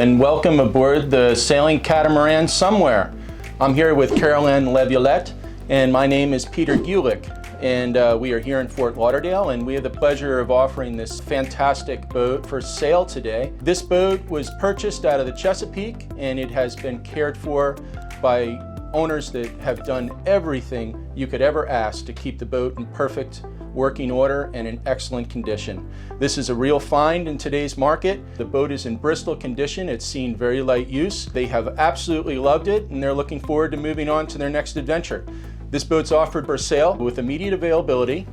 and welcome aboard the sailing catamaran somewhere. I'm here with Caroline.laviolette, and my name is Peter.Gulick, and we are here in Fort Lauderdale, and we have the pleasure of offering this fantastic boat for sale today. This boat was purchased out of the Chesapeake, and it has been cared for by owners that have done everything you could ever ask to keep the boat in perfect working order and in excellent condition. This is a real find in today's market. The boat is in Bristol condition. It's seen very light use. They have absolutely loved it, and they're looking forward to moving on to their next adventure. This boat's offered for sale with immediate availability.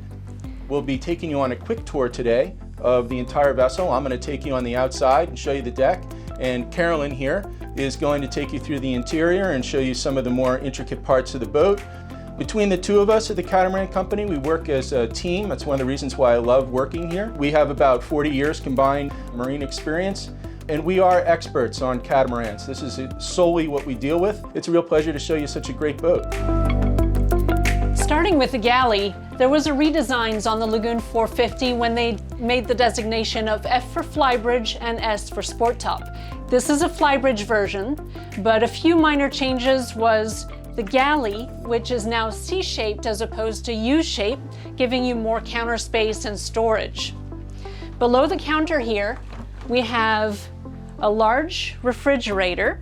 We'll be taking you on a quick tour today of the entire vessel. I'm going to take you on the outside and show you the deck, and Carolyn here is going to take you through the interior and show you some of the more intricate parts of the boat. Between the two of us at the Catamaran Company, we work as a team. That's one of the reasons why I love working here. We have about 40 years combined marine experience, and we are experts on catamarans. This is solely what we deal with. It's a real pleasure to show you such a great boat. Starting with the galley, there was a redesigns on the Lagoon 450 when they made the designation of F for flybridge and S for sport top. This is a flybridge version, but a few minor changes was the galley, which is now C-shaped as opposed to U-shape, giving you more counter space and storage. Below the counter here, we have a large refrigerator.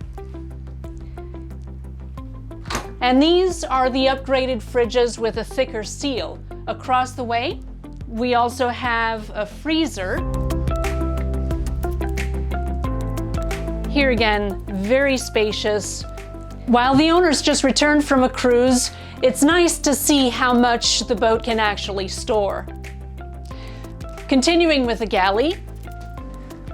And these are the upgraded fridges with a thicker seal. Across the way, we also have a freezer. Here again, very spacious. While the owners just returned from a cruise, it's nice to see how much the boat can actually store. Continuing with the galley,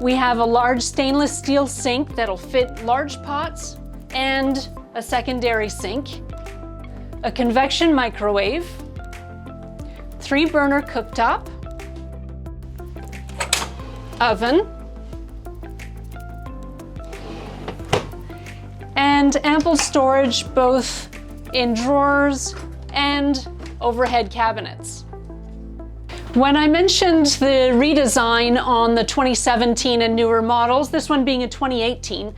we have a large stainless steel sink that'll fit large pots and a secondary sink, a convection microwave, 3-burner cooktop, oven, and ample storage both in drawers and overhead cabinets. When I mentioned the redesign on the 2017 and newer models, this one being a 2018,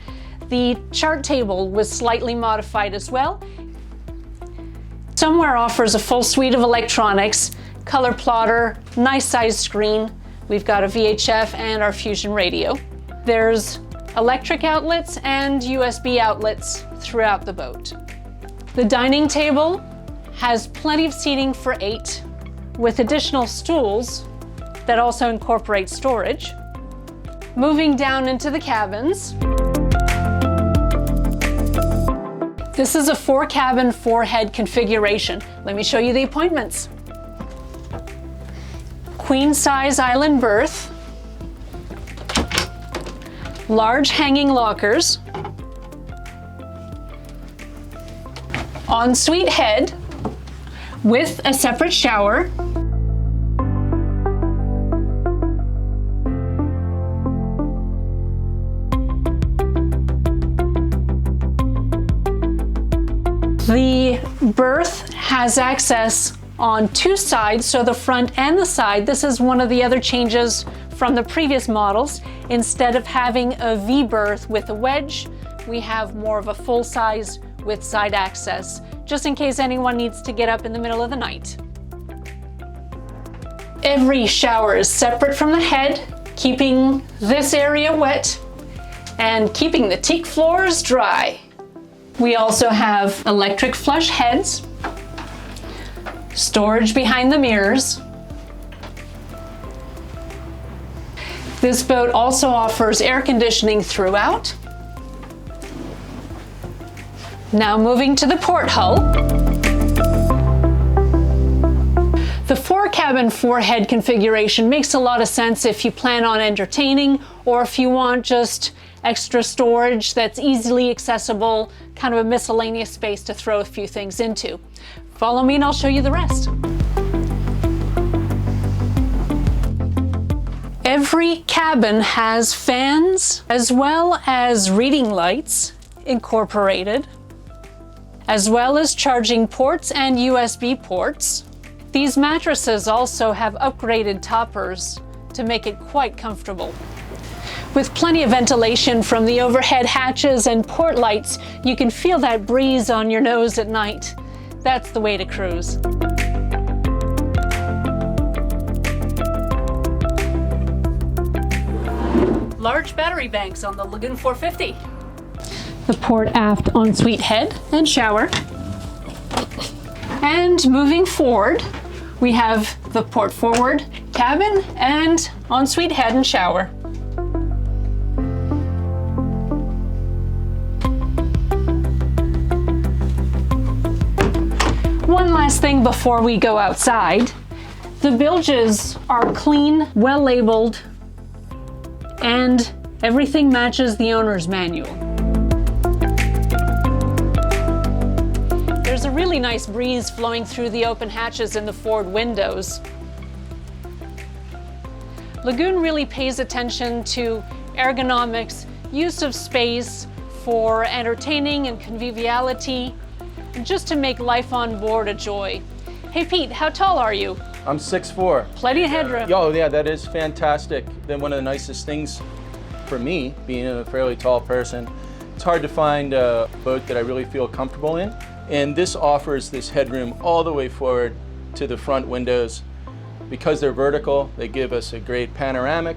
the chart table was slightly modified as well. Somewhere offers a full suite of electronics, color plotter, nice sized screen. We've got a VHF and our Fusion radio. There's electric outlets and USB outlets throughout the boat. The dining table has plenty of seating for 8 with additional stools that also incorporate storage. Moving down into the cabins. This is a 4-cabin, 4-head configuration. Let me show you the appointments. Queen size island berth. Large hanging lockers, ensuite head with a separate shower, the berth has access on 2 sides, so the front and the side. This is one of the other changes from the previous models. Instead of having a V berth with a wedge, we have more of a full size with side access, just in case anyone needs to get up in the middle of the night. Every shower is separate from the head, keeping this area wet and keeping the teak floors dry. We also have electric flush heads, storage behind the mirrors. This boat also offers air conditioning throughout. Now moving to the port hull. The 4-cabin, 4-head configuration makes a lot of sense if you plan on entertaining or if you want just extra storage that's easily accessible, kind of a miscellaneous space to throw a few things into. Follow me and I'll show you the rest. Every cabin has fans as well as reading lights incorporated, as well as charging ports and USB ports. These mattresses also have upgraded toppers to make it quite comfortable. With plenty of ventilation from the overhead hatches and port lights, you can feel that breeze on your nose at night. That's the way to cruise. Large battery banks on the Lagoon 450. The port aft ensuite head and shower. And moving forward, we have the port forward cabin and ensuite head and shower. One last thing before we go outside. The bilges are clean, well labeled, and everything matches the owner's manual. There's a really nice breeze flowing through the open hatches in the forward windows. Lagoon really pays attention to ergonomics, use of space for entertaining and conviviality, and just to make life on board a joy. Hey Pete, how tall are you? I'm 6'4". Plenty of headroom. Oh yeah, that is fantastic. Then one of the nicest things for me, being a fairly tall person, it's hard to find a boat that I really feel comfortable in. And this offers this headroom all the way forward to the front windows. Because they're vertical, they give us a great panoramic.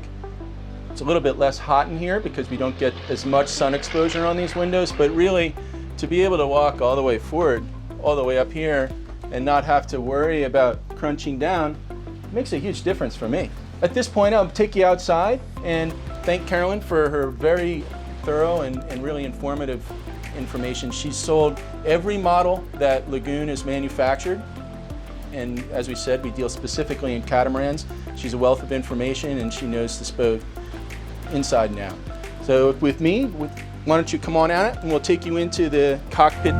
It's a little bit less hot in here because we don't get as much sun exposure on these windows, but really to be able to walk all the way forward, all the way up here, and not have to worry about crunching down makes a huge difference for me. At this point, I'll take you outside and thank Carolyn for her very thorough and really informative information. She's sold every model that Lagoon has manufactured. And as we said, we deal specifically in catamarans. She's a wealth of information and she knows this boat inside and out. So with me, why don't you come on out and we'll take you into the cockpit.